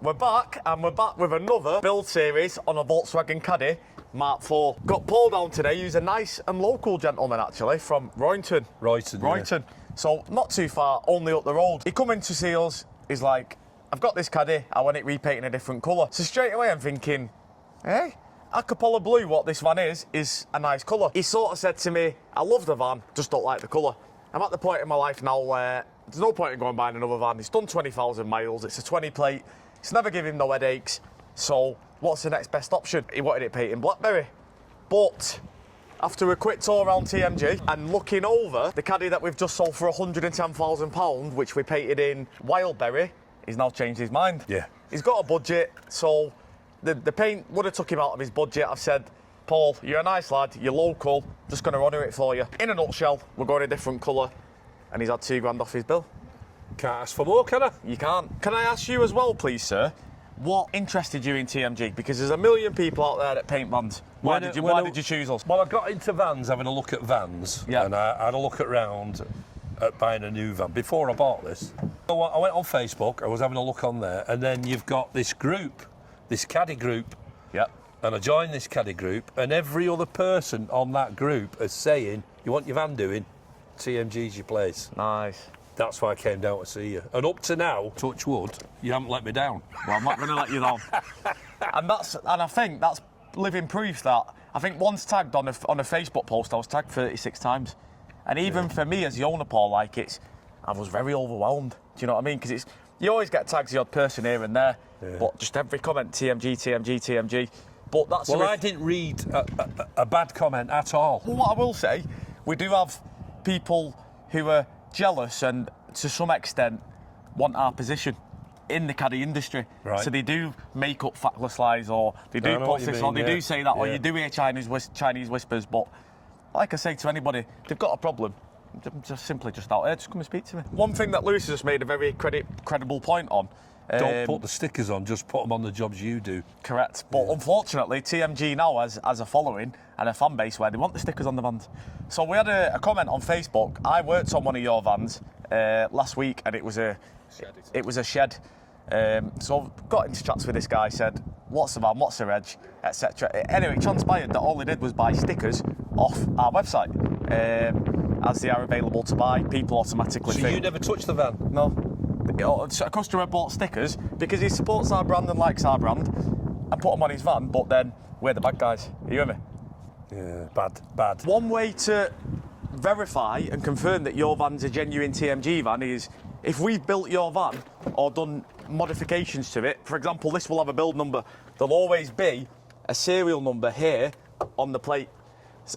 We're back, and we're back with another build series on a Volkswagen Caddy Mark IV. Got Paul down today, who's a nice and local gentleman actually, from Roynton. Roynton. Yeah. So not too far, only up the road. He come in to see us, he's like, I've got this Caddy, I want it repainted in a different colour. So straight away I'm thinking, hey, Acapella Blue, what this van is a nice colour. He sort of said to me, I love the van, just don't like the colour. I'm at the point in my life now where there's no point in going buying another van. It's done 20,000 miles, it's a 20 plate, it's never given him no headaches. So what's the next best option? He wanted it painted in Blackberry. But after a quick tour around TMG and looking over the Caddy that we've just sold for £110,000, which we painted in Wildberry, he's now changed his mind. Yeah. He's got a budget, so the paint would have took him out of his budget. I've said, Paul, you're a nice lad, you're local, just going to honour it for you. In a nutshell, we're going a different colour, and he's had £2,000 off his bill. Can't ask for more, can I? You can't. Can I ask you as well, please, sir, what interested you in TMG? Because there's a million people out there that paint vans. Why did you choose us? Well, I got into vans, having a look at vans, Yeah. and I had a look around at buying a new van before I bought this. So I went on Facebook, I was having a look on there, and then you've got this group, this Caddy group, Yep. and I joined this Caddy group, and every other person on that group is saying, you want your van doing? TMG's your place. Nice. That's why I came down to see you. And up to now, touch wood, you haven't let me down. Well, I'm not going to let you down. and I think that's living proof that I think once tagged on a Facebook post, I was tagged 36 times. And even for me as the owner, Paul, I was very overwhelmed. Do you know what I mean? Because you always get tags the odd person here and there, but just every comment, TMG, TMG, TMG. But that's I didn't read a bad comment at all. Well, what I will say, we do have people who are jealous and to some extent want our position in the Caddy industry. Right. So they do make up factless lies, or they do post this, or they do say that, or you do hear Chinese whispers. But like I say to anybody, they've got a problem, just simply out there, just come and speak to me. One thing that Lewis has just made a very credible point on. Don't put the stickers on, just put them on the jobs you do. Correct. But unfortunately, TMG now has a following and a fan base where they want the stickers on the vans. So we had a comment on Facebook. I worked on one of your vans last week, and it was a shed. So I got into chats with this guy, said, what's the van, what's the reg, etc. Anyway, it transpired that all he did was buy stickers off our website. As they are available to buy, people automatically So you never touched the van? No. A customer bought stickers because he supports our brand and likes our brand and put them on his van, but then we're the bad guys. Are you with me? Yeah, bad. One way to verify and confirm that your van's a genuine TMG van is if we've built your van or done modifications to it. For example, this will have a build number. There'll always be a serial number here on the plate.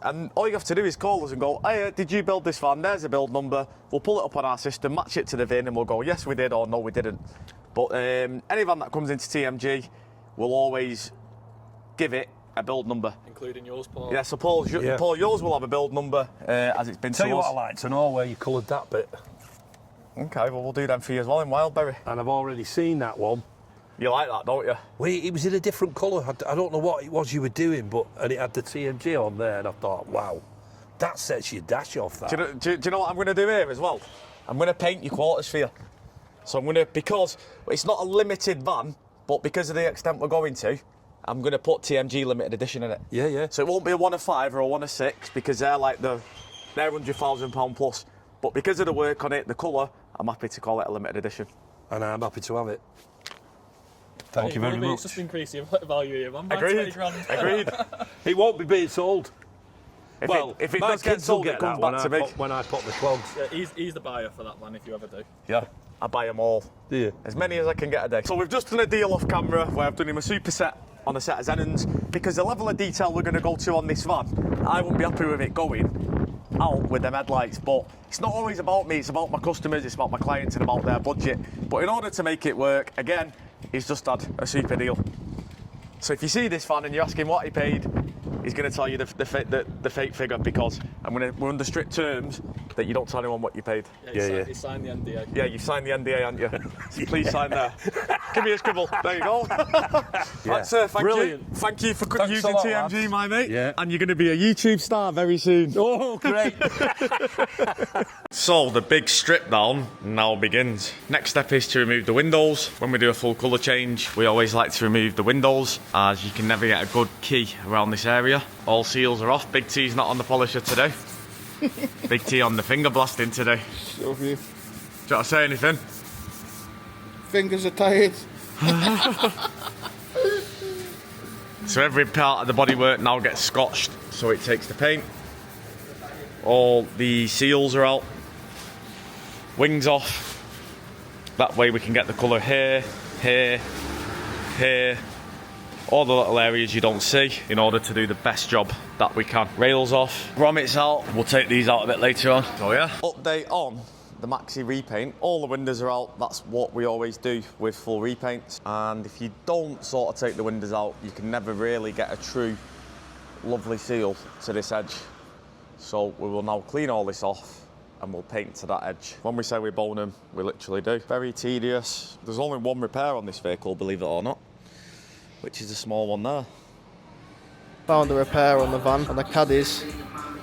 And all you have to do is call us and go, hey, did you build this van? There's a build number. We'll pull it up on our system, match it to the VIN, and we'll go, yes, we did, or no, we didn't. But any van that comes into TMG will always give it a build number. Including yours, Paul. Yeah, so Paul, yours will have a build number as it's been Tell you to us. what I like to know, where you coloured that bit. Okay, well, we'll do them for you as well in Wildberry. And I've already seen that one. You like that, don't you? Wait, it was in a different colour. I don't know what it was you were doing, and it had the TMG on there, and I thought, wow, that sets your dash off, that. Do you know what I'm going to do here as well? I'm going to paint your quarters for you. So I'm going to, because it's not a limited van, but because of the extent we're going to, I'm going to put TMG limited edition in it. Yeah. So it won't be a 1 of 5 or a 1 of 6, because they're £100,000 plus. But because of the work on it, the colour, I'm happy to call it a limited edition. And I'm happy to have it. Thank you very much. It's just increased the value of your van by Agreed. 20 grand. Agreed. It won't be being sold. If it my does get kids will sold, it get comes that back to me. when I put the clogs. Yeah, he's the buyer for that van if you ever do. Yeah, I buy them all. Do you? As many as I can get a day. So we've just done a deal off camera where I've done him a super set on a set of Xenons, because the level of detail we're going to go to on this van, I wouldn't be happy with it going out with them headlights. But it's not always about me, it's about my customers, it's about my clients and about their budget. But in order to make it work, again, he's just had a super deal. So if you see this van and you're asking what he paid, he's going to tell you the fake figure because we're under strict terms that you don't tell anyone what you paid. Yeah, you signed the NDA. Yeah, you've signed the NDA, haven't you? So please sign there. Give me a scribble. There you go. Right, sir, thank Brilliant. you. Thank you for Thanks using a lot, TMG, lads. my mate. Yeah. And you're going to be a YouTube star very soon. Oh, great. So the big strip down now begins. Next step is to remove the windows. When we do a full colour change, we always like to remove the windows as you can never get a good key around this area. All seals are off. Big T's not on the polisher today. Big T on the finger blasting today. So Do if you you want to say anything? fingers are tired. So every part of the bodywork now gets scotched, so it takes the paint. All the seals are out. Wings off. That way we can get the colour here, here, here. All the little areas you don't see in order to do the best job that we can. Rails off, grommets out. We'll take these out a bit later on. So yeah. Update on the Maxi repaint. All the windows are out. That's what we always do with full repaints. And if you don't sort of take the windows out, you can never really get a true lovely seal to this edge. So we will now clean all this off and we'll paint to that edge. When we say we bone them, we literally do. Very tedious. There's only one repair on this vehicle, believe it or not, which is a small one there. Found a repair on the van and the caddies.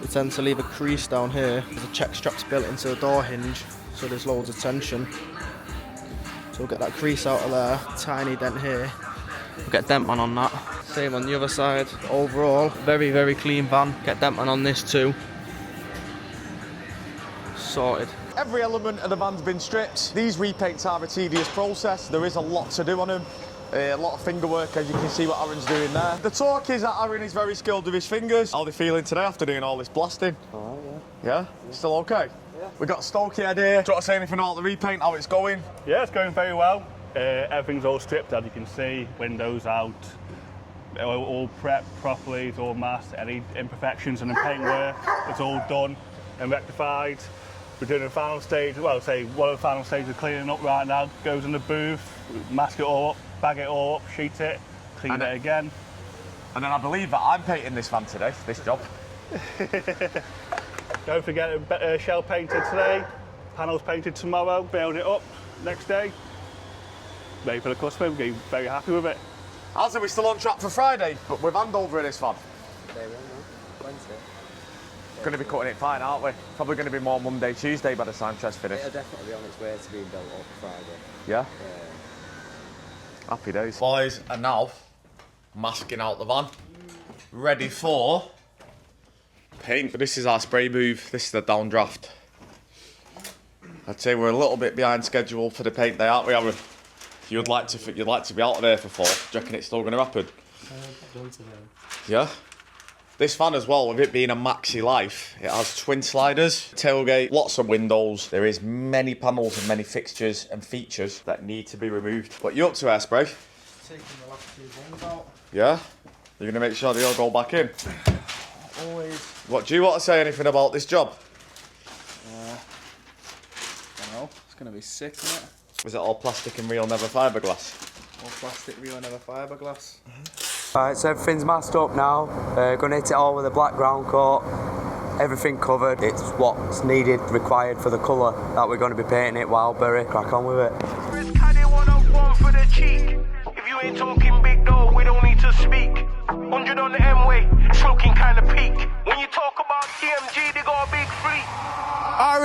They tend to leave a crease down here. The check strap's built into the door hinge, so there's loads of tension. So we'll get that crease out of there. Tiny dent here. We'll get Dentman on that. Same on the other side. Overall, very, very clean van. Get Dentman on this too. Sorted. Every element of the van's been stripped. These repaints are a tedious process. There is a lot to do on them. A lot of finger work, as you can see what Aaron's doing there. The talk is that Aaron is very skilled with his fingers. How are they feeling today after doing all this blasting? Oh, Yeah? Still okay? Yeah. We got Stokey head here. Do you want to say anything about the repaint, how it's going? Yeah, it's going very well. Everything's all stripped, as you can see. Windows out, all prepped properly, it's all masked. Any imperfections in the paintwork, it's all done and rectified. We're doing a final stage, well, say one of the final stages of cleaning up right now. Goes in the booth, mask it all up, bag it all up, sheet it, clean it again. And then I believe that I'm painting this van today, this job. Don't forget shell painted today, panels painted tomorrow, build it up next day. Ready for the customer, we're very happy with it. As are we still on track for Friday, but with handover in this van. Wednesday. Going to be cutting it fine, aren't we? Probably going to be more Monday, Tuesday by the time Chess finish. It'll definitely be on its way to being built up Friday. Yeah? Happy days. Boys are now masking out the van, ready for paint. This is our spray booth, this is the downdraft. I'd say we're a little bit behind schedule for the paint day, aren't we, Aaron? You'd like to be out of there for 4. Do you reckon it's still going to happen? Yeah? This van as well, with it being a Maxi Life, it has twin sliders, tailgate, lots of windows. There is many panels and many fixtures and features that need to be removed. What you up to, Hairspray? Taking the last 2 ones out. Yeah? You're going to make sure they all go back in? Always. What, do you want to say anything about this job? I don't know. It's going to be sick, isn't it? Was it all plastic and real, never fiberglass? All plastic, real, never fiberglass. Alright, so everything's masked up now. Gonna hit it all with a black ground coat. Everything covered. It's what's needed, required for the colour that we're going to be painting it. Wildberry. Crack on with it. Caddy 101 for the cheek. If you ain't talking big though, we don't need to speak. 100 on the M-way, it's looking kinda peak. When you talk about TMG, they got a big fleet.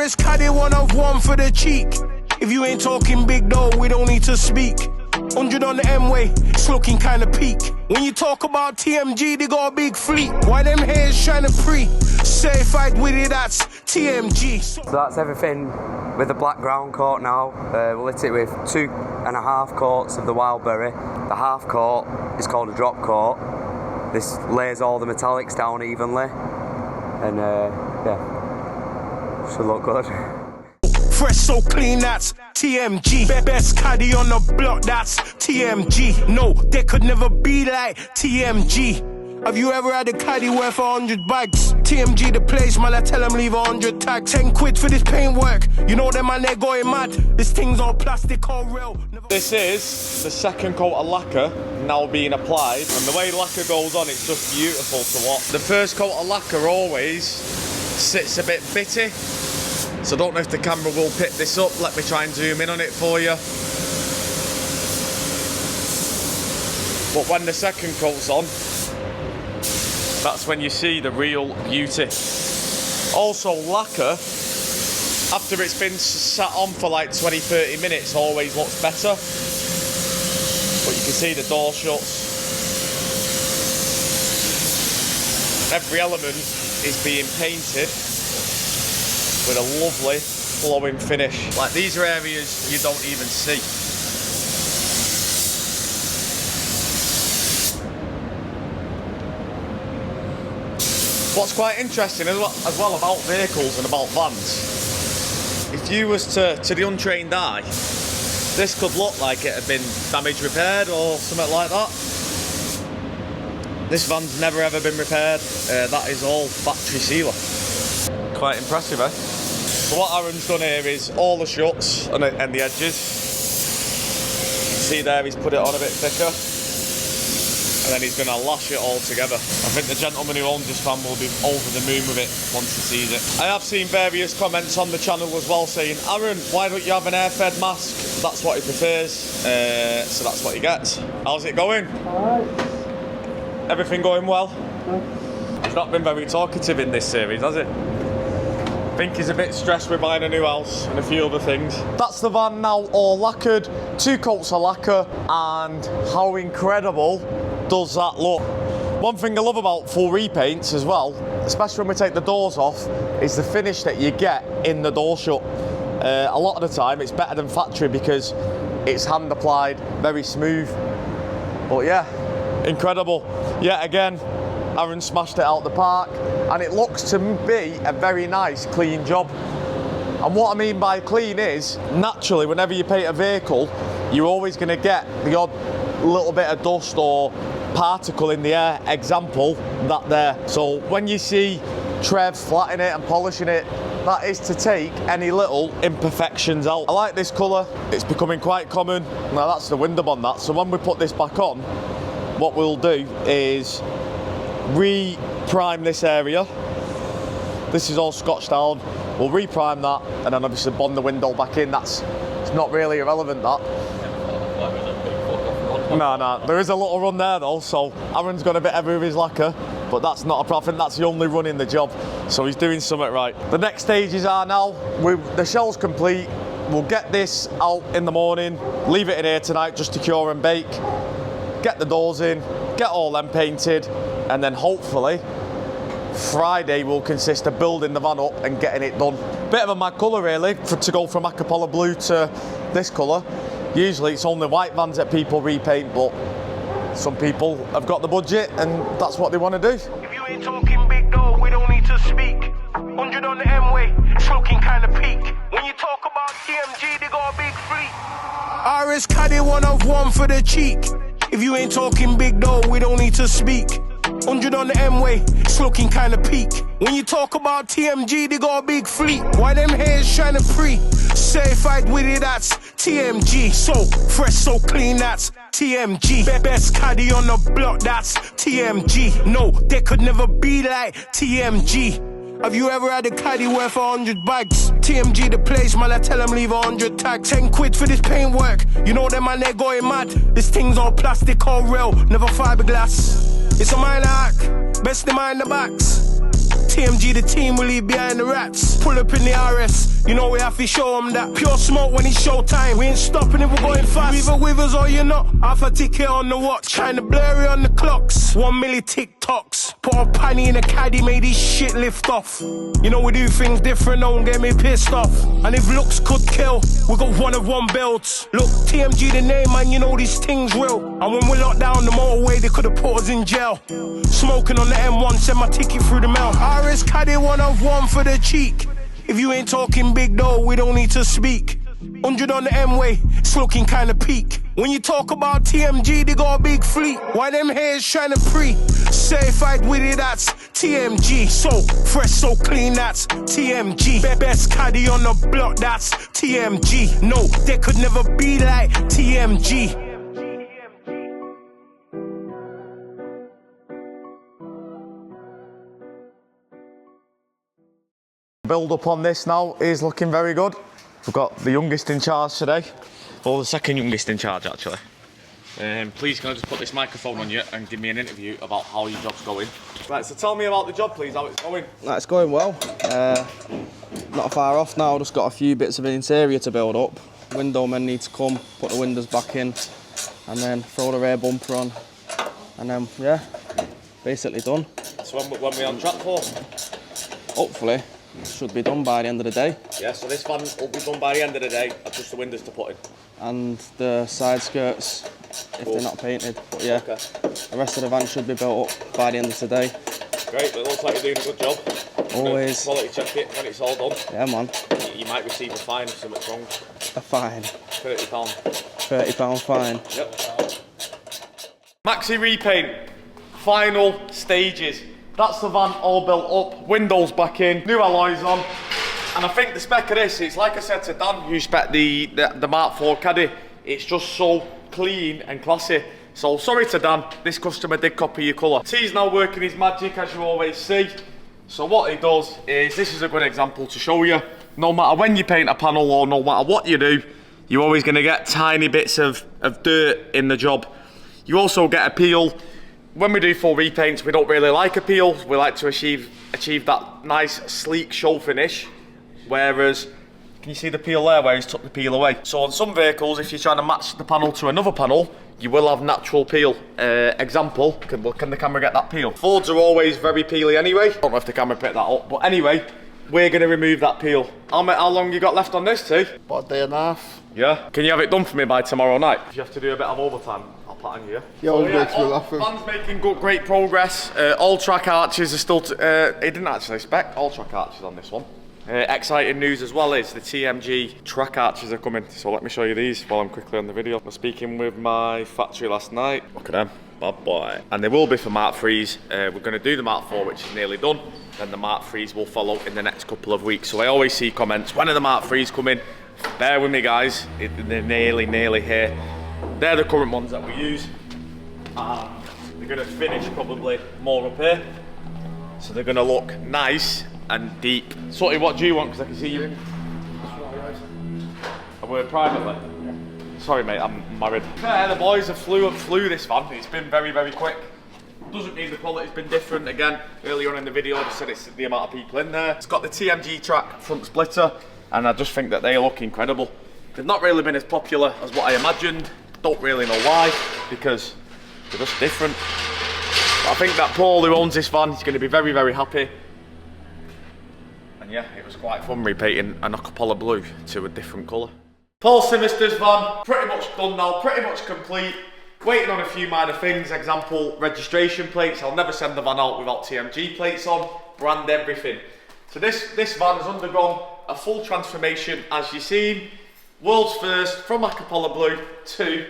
RS Caddy 101 for the cheek. If you ain't talking big though, we don't need to speak. 100 on the M-way, it's looking kinda peak. When you talk about TMG, they got a big fleet. Why them hairs trying to pre? Certified with it, that's TMG. So that's everything with the black ground coat now. We'll hit it with 2.5 coats of the Wildberry. The half coat is called a drop coat. This lays all the metallics down evenly. And yeah, should look good. Fresh so clean, that's TMG. Best caddy on the block, that's TMG. No, there could never be like TMG. Have you ever had a caddy worth 100 bags? TMG the place, man, I tell them leave 100 tags. 10 quid for this paint work. You know them, man, they're going mad. This thing's all plastic, all real. This is the second coat of lacquer now being applied, and the way lacquer goes on, it's just beautiful to watch. The first coat of lacquer always sits a bit bitty, so I don't know if the camera will pick this up. Let me try and zoom in on it for you. But when the second coat's on, that's when you see the real beauty. Also, lacquer, after it's been sat on for like 20-30 minutes, always looks better. But you can see the door shuts. Every element is being painted with a lovely flowing finish. Like, these are areas you don't even see. What's quite interesting as well about vehicles and about vans, if you was to the untrained eye, this could look like it had been damage repaired or something like that. This van's never ever been repaired. That is all factory sealer. Quite impressive, eh? So what Aaron's done here is all the shuts and the edges. You can see there he's put it on a bit thicker. And then he's going to lash it all together. I think the gentleman who owns this van will be over the moon with it once he sees it. I have seen various comments on the channel as well saying, Aaron, why don't you have an air-fed mask? That's what he prefers, so that's what he gets. How's it going? Alright. Everything going well? He's not been very talkative in this series, has he? I think he's a bit stressed with buying a new house and a few other things. That's the van now all lacquered, 2 coats of lacquer, and how incredible does that look? One thing I love about full repaints as well, especially when we take the doors off, is the finish that you get in the door shut. A lot of the time it's better than factory because it's hand applied, very smooth. But yeah, incredible. Yet again, Aaron smashed it out the park, and it looks to be a very nice, clean job. And what I mean by clean is, naturally, whenever you paint a vehicle, you're always going to get the odd little bit of dust or particle in the air, example, that there. So when you see Trev flattening it and polishing it, that is to take any little imperfections out. I like this colour, it's becoming quite common. Now that's the window on that, so when we put this back on, what we'll do is re-prime this area. This is all scotched down. We'll re-prime that and then obviously bond the window back in. It's not really irrelevant, that. No, there is a little run there though, so Aaron's got a bit heavy with his lacquer, but that's not a problem. That's the only run in the job, so he's doing something right. The next stages are now, the shell's complete. We'll get this out in the morning, leave it in here tonight just to cure and bake, get the doors in, get all them painted, and then hopefully Friday will consist of building the van up and getting it done. Bit of a mad colour really, to go from Acapella blue to this colour. Usually it's only white vans that people repaint, but some people have got the budget and that's what they want to do. If you ain't talking big though, we don't need to speak. 100 on the M-way, it's looking kinda peak. When you talk about TMG, they got a big fleet. RS Caddy 1 of 1 for the cheek. If you ain't talking big though, we don't need to speak. 100 on the M-way, it's looking kinda peak. When you talk about TMG, they got a big fleet. Why them haters trying to certified with it, that's TMG. So fresh, so clean, that's TMG. Best caddy on the block, that's TMG. No, they could never be like TMG. Have you ever had a caddy worth 100 bags? TMG the place, man, I tell them leave 100 tags. 10 quid for this paint work. You know them, man, they're going mad. This thing's all plastic, all real, never fiberglass. It's a minor hack, best in mind the backs. TMG the team will leave behind the rats. Pull up in the RS, you know we have to show them that. Pure smoke when it's showtime, we ain't stopping if we're going fast. Either with us or you're not, half a ticket on the watch. Kinda blurry on the clocks, 1 milli TikToks. Put a panny in a caddy, made this shit lift off. You know we do things different, don't get me pissed off. And if looks could kill, we got 1 of 1 builds. Look, TMG the name, man, you know these things real. And when we locked down the motorway, they could've put us in jail. Smoking on the M1, send my ticket through the mail. RS Caddy 1 of 1 for the cheek. If you ain't talking big though, we don't need to speak. 100 on the M-way, it's looking kinda peak. When you talk about TMG, they got a big fleet. Why them haters trying to pre? Certified with it, that's TMG. So fresh, so clean, that's TMG. Best caddy on the block, that's TMG. No, they could never be like TMG. Build up on this now is looking very good. We've got the youngest in charge today, or the second youngest in charge actually. Please can I just put this microphone on you and give me an interview about how your job's going. Right, so tell me about the job please, how it's going. It's going well. Not far off now, just got a few bits of interior to build up. Window men need to come, put the windows back in, and then throw the rear bumper on. And then, yeah, basically done. So when we on track for? Hopefully. Should be done by the end of the day. Yeah, so this van will be done by the end of the day, just the windows to put in. And the side skirts, if they're not painted. But yeah, okay. The rest of the van should be built up by the end of today. Great, but it looks like you're doing a good job. Always. Quality check it when it's all done. Yeah, man. You might receive a fine if something's wrong. A fine. £30. £30 fine. Yep. Maxi Repaint, final stages. That's the van all built up, windows back in, new alloys on. And I think the spec of this, it's like I said to Dan, who spec the Mark IV Caddy, it's just so clean and classy. So sorry to Dan, this customer did copy your colour. T's now working his magic, as you always see. So what he does is, this is a good example to show you. No matter when you paint a panel or no matter what you do, you're always going to get tiny bits of dirt in the job. You also get a peel. When we do full repaints, we don't really like a peel. We like to achieve that nice, sleek show finish. Whereas, can you see the peel there where he's took the peel away? So on some vehicles, if you're trying to match the panel to another panel, you will have natural peel. Example, can the camera get that peel? Fords are always very peely anyway. I don't know if the camera picked that up, but anyway, we're going to remove that peel. How long you got left on this, T? About a day and a half. Yeah? Can you have it done for me by tomorrow night? If you have to do a bit of overtime, I'll put on you. He always makes me laugh. Van's making great progress. All track arches are still, he didn't actually spec all track arches on this one. Exciting news as well is the TMG track arches are coming. So let me show you these while I'm quickly on the video. I was speaking with my factory last night. Look at them, bad boy. And they will be for Mark III's. We're going to do the Mark IV, which is nearly done. Then the Mark III's will follow in the next couple of weeks. So I always see comments, when are the Mark III's coming? Bear with me guys, they're nearly here. They're the current ones that we use. They're going to finish probably more up here. So they're going to look nice and deep. Sotty, what do you want? Because I can see you. A word privately? Yeah. Sorry mate, I'm married. Yeah, the boys have flew this van. It's been very quick. Doesn't mean the quality's been different. Again, earlier on in the video I just said it's the amount of people in there. It's got the TMG track front splitter, and I just think that they look incredible. They've not really been as popular as what I imagined. Don't really know why, because they're just different. But I think that Paul, who owns this van, is going to be very happy. And yeah, it was quite fun repainting an Acapella blue to a different colour. Paul Simister's van, pretty much done now, pretty much complete. Waiting on a few minor things, example, registration plates. I'll never send the van out without TMG plates on, brand everything. So this van has undergone a full transformation, as you've seen. World's first, from Acapella blue to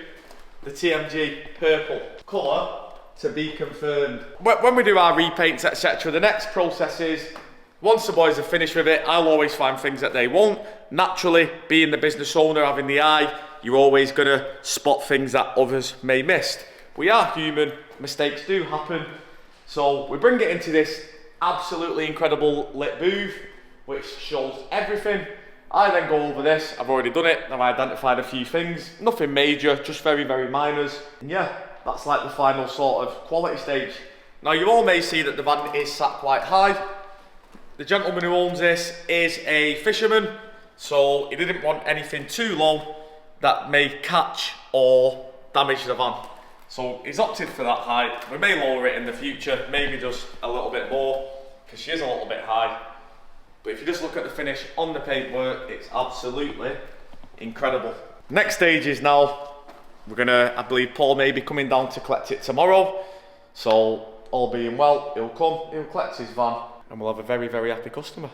the TMG purple colour to be confirmed. When we do our repaints, etc., the next process is, once the boys are finished with it, I'll always find things that they won't. Naturally, being the business owner, having the eye, you're always going to spot things that others may miss. We are human, mistakes do happen. So we bring it into this absolutely incredible lit booth, which shows everything. I then go over this, I've already done it, I've identified a few things, nothing major, just very minors. And yeah, that's like the final sort of quality stage. Now you all may see that the van is sat quite high. The gentleman who owns this is a fisherman, so he didn't want anything too low that may catch or damage the van. So he's opted for that height. We may lower it in the future, maybe just a little bit more, because she is a little bit high. But if you just look at the finish on the paintwork, it's absolutely incredible. Next stage is now, we're gonna, I believe Paul may be coming down to collect it tomorrow. So all being well, he'll come, he'll collect his van, and we'll have a very happy customer.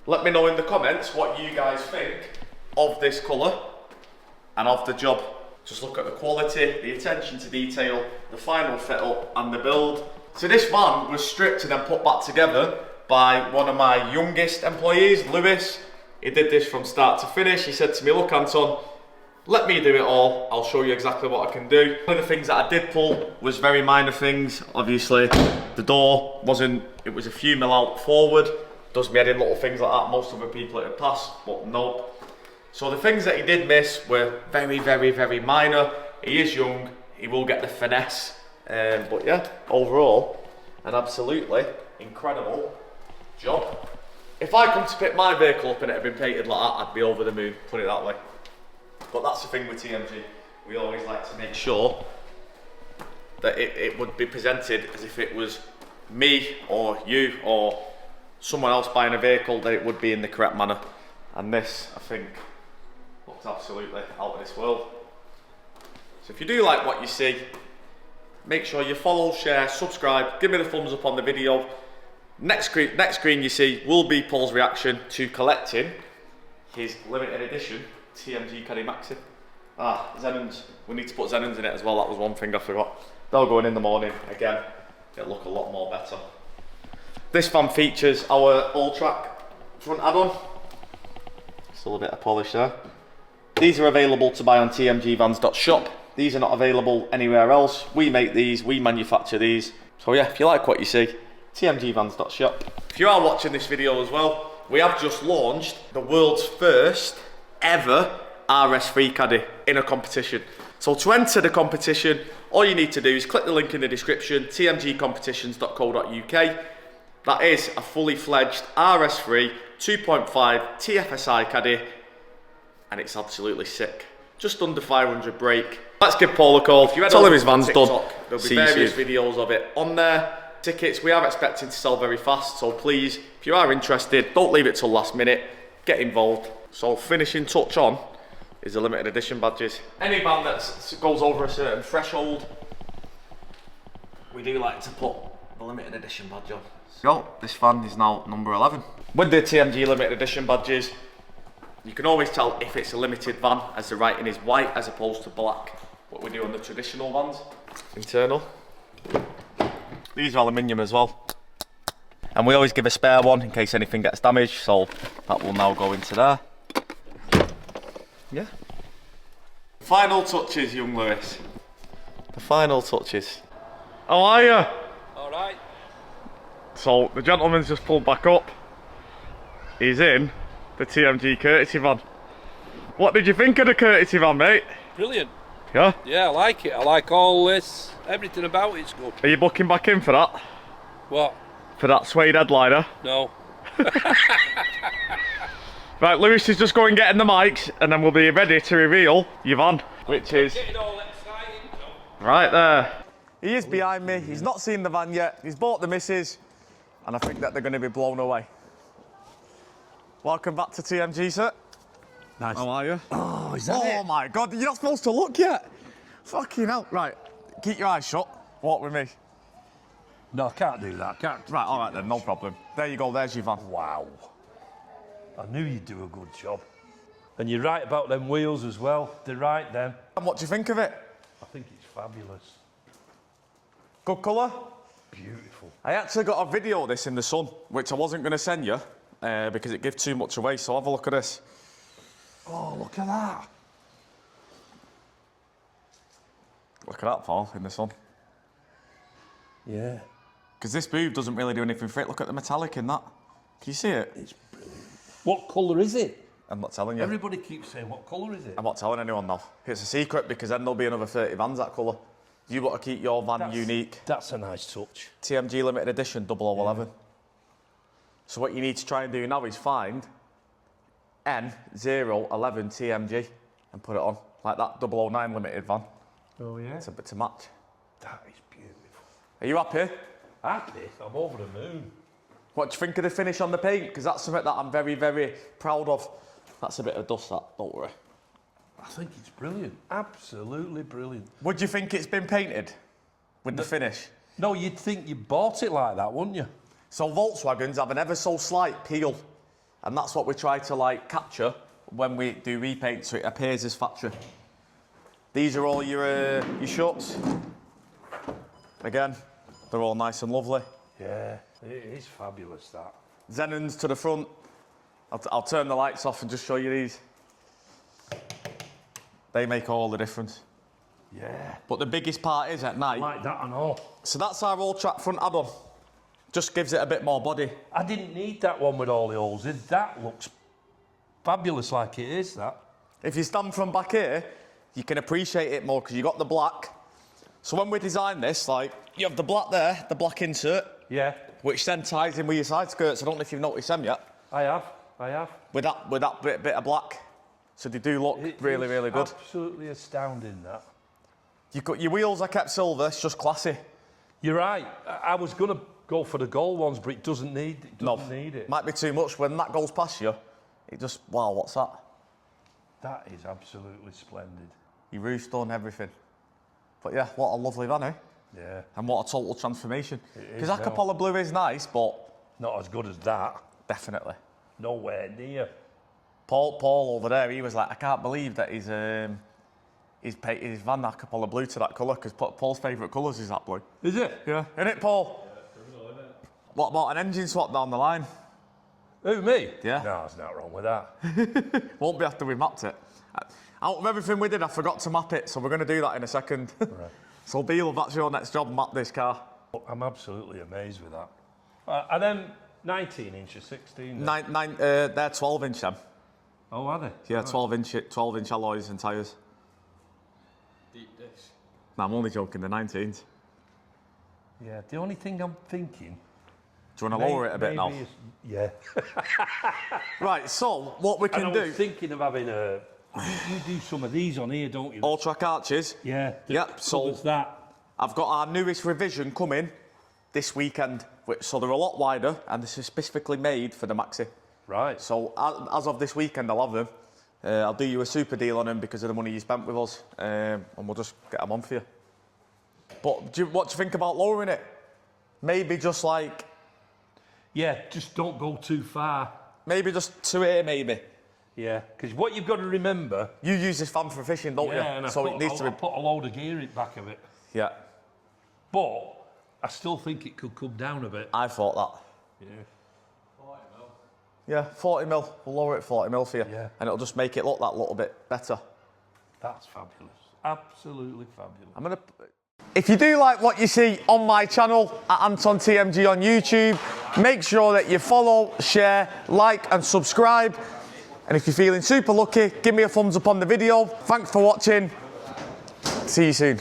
Let me know in the comments what you guys think of this colour and of the job. Just look at the quality, the attention to detail, the final fit up and the build. So this van was stripped and then put back together by one of my youngest employees, Lewis. He did this from start to finish. He said to me, look Anton, let me do it all. I'll show you exactly what I can do. One of the things that I did pull was very minor things. Obviously, the door wasn't, it was a few mil out forward. Does me head in little things like that. Most other people it had passed, but nope. So the things that he did miss were very, very, very minor. He is young, he will get the finesse. But yeah, overall, an absolutely incredible job. If I come to pick my vehicle up and it had been painted like that, I'd be over the moon, put it that way. But that's the thing with TMG. We always like to make sure that it would be presented as if it was me or you or someone else buying a vehicle, that it would be in the correct manner. And this, I think, looks absolutely out of this world. So if you do like what you see, make sure you follow, share, subscribe, give me the thumbs up on the video. Next screen you see will be Paul's reaction to collecting his limited edition TMG Caddy Maxi. Xenons. We need to put Xenons in it as well, that was one thing I forgot. They'll go in the morning, again, it'll look a lot more better. This van features our all-track front add-on. Still a bit of polish there. These are available to buy on tmgvans.shop. These are not available anywhere else. We make these, we manufacture these. So yeah, if you like what you see, tmgvans.shop. If you are watching this video as well, we have just launched the world's first ever RS3 Caddy in a competition. So to enter the competition, all you need to do is click the link in the description, tmgcompetitions.co.uk. That is a fully fledged RS3 2.5 TFSI Caddy, and it's absolutely sick. Just under 500 brake. Let's give Paul a call. If you tell him his van's done, there'll be various videos of it on there. Tickets we are expecting to sell very fast, so please, if you are interested, don't leave it till last minute. Get involved. So finishing touch on is the limited edition badges. Any van that goes over a certain threshold, we do like to put the limited edition badge on. So this van is now number 11. With the TMG limited edition badges, you can always tell if it's a limited van as the writing is white as opposed to black. What we do on the traditional vans. Internal. These are aluminium as well. And we always give a spare one in case anything gets damaged, so that will now go into there. Yeah. Final touches, young Lewis. The final touches. How are you? All right. So the gentleman's just pulled back up. He's in the TMG courtesy van. What did you think of the courtesy van, mate? Brilliant. Yeah? Yeah, I like it. I like all this. Everything about it's good. Are you booking back in for that? What? For that suede headliner? No. Right, Lewis is just going getting the mics and then we'll be ready to reveal your van, which is Getting all excited. right there. He is behind me, he's not seen the van yet, he's bought the missus, and I think that they're going to be blown away. Welcome back to TMG, sir. Nice. How are you? Oh, is that Oh my God, you're not supposed to look yet. Fucking hell. Right, keep your eyes shut, walk with me. No, I can't do that. Can't. Right, all right then, no problem. There you go, there's your van. Wow. I knew you'd do a good job. And you're right about them wheels as well. They're right then. And what do you think of it? I think it's fabulous. Good colour? Beautiful. I actually got a video of this in the sun, which I wasn't going to send you because it gives too much away, so have a look at this. Oh, look at that. Look at that, Paul, in the sun. Yeah. Because this boob doesn't really do anything for it. Look at the metallic in that. Can you see it? It's brilliant. What colour is it? I'm not telling you. Everybody keeps saying, what colour is it? I'm not telling anyone now. It's a secret because then there'll be another 30 vans that colour. You want to keep your van unique. That's a nice touch. TMG limited edition 0011. Yeah. So what you need to try and do now is find N011 TMG and put it on. Like that 009 limited van. Oh yeah? It's a bit to match. That is beautiful. Are you happy? Happy? I'm over the moon. What do you think of the finish on the paint? Because that's something that I'm very, very proud of. That's a bit of dust, that, don't worry. I think it's brilliant. Absolutely brilliant. Would you think it's been painted with the finish? No, you'd think you bought it like that, wouldn't you? So Volkswagens have an ever so slight peel, and that's what we try to like capture when we do repaint, so it appears as factory. These are all your shuts. Again, they're all nice and lovely. Yeah, it is fabulous, that. Xenons to the front. I'll turn the lights off and just show you these. They make all the difference. Yeah. But the biggest part is at night. Like that and all. So that's our all-track front add-on. Just gives it a bit more body. I didn't need that one with all the holes in. That looks fabulous like it is, that. If you stand from back here, you can appreciate it more because you got the black. So when we designed this, like, you have the black there, the black insert. Yeah. Which then ties in with your side skirts. I don't know if you've noticed them yet. I have. With that bit of black. So they do look really, really good. Absolutely astounding, that. Your wheels are kept silver, it's just classy. You're right. I was going to go for the gold ones, but it doesn't need it. Might be too much. When that goes past you, it just, wow, what's that? That is absolutely splendid. Your roof's done, everything. But yeah, what a lovely van, eh? Yeah. And what a total transformation. Because now. Acapella Blue is nice, but... Not as good as that. Definitely. Nowhere near. Paul over there, he was like, I can't believe that he's painted his van Acapella Blue to that colour, because Paul's favourite colours is that blue. Is it? Yeah. Isn't it, Paul? What about an engine swap down the line? Who, me? Yeah. No, there's nothing wrong with that. Won't be after we mapped it. Out of everything we did, I forgot to map it, so we're going to do that in a second. Right. So Beal, that's your next job, map this car. I'm absolutely amazed with that. And then 19 inches, 16? They're 12-inch then. Oh, are they? Yeah, 12-inch alloys and tyres. Deep dish. No, I'm only joking, they're 19s. Yeah, the only thing I'm thinking... Do you want to lower it a bit now? Yeah. Right, so what we can do... I was thinking of having a... You do some of these on here, don't you? All-track arches. Yeah. Yep, so that. I've got our newest revision coming this weekend. So they're a lot wider, and this is specifically made for the Maxi. Right. So as of this weekend, I'll have them. I'll do you a super deal on them because of the money you spent with us, and we'll just get them on for you. But what do you think about lowering it? Maybe just like... Yeah, just don't go too far. Maybe just to here, maybe. Yeah, because what you've got to remember... You use this van for fishing, don't you? Yeah, and it needs to be... put a load of gear in the back of it. Yeah. But I still think it could come down a bit. I thought that. Yeah. 40 mil. Yeah, 40 mil. We'll lower it 40 mil for you. Yeah. And it'll just make it look that little bit better. That's fabulous. Absolutely fabulous. If you do like what you see on my channel at Anton TMG on YouTube, make sure that you follow, share, like and subscribe. And if you're feeling super lucky, give me a thumbs up on the video. Thanks for watching. See you soon.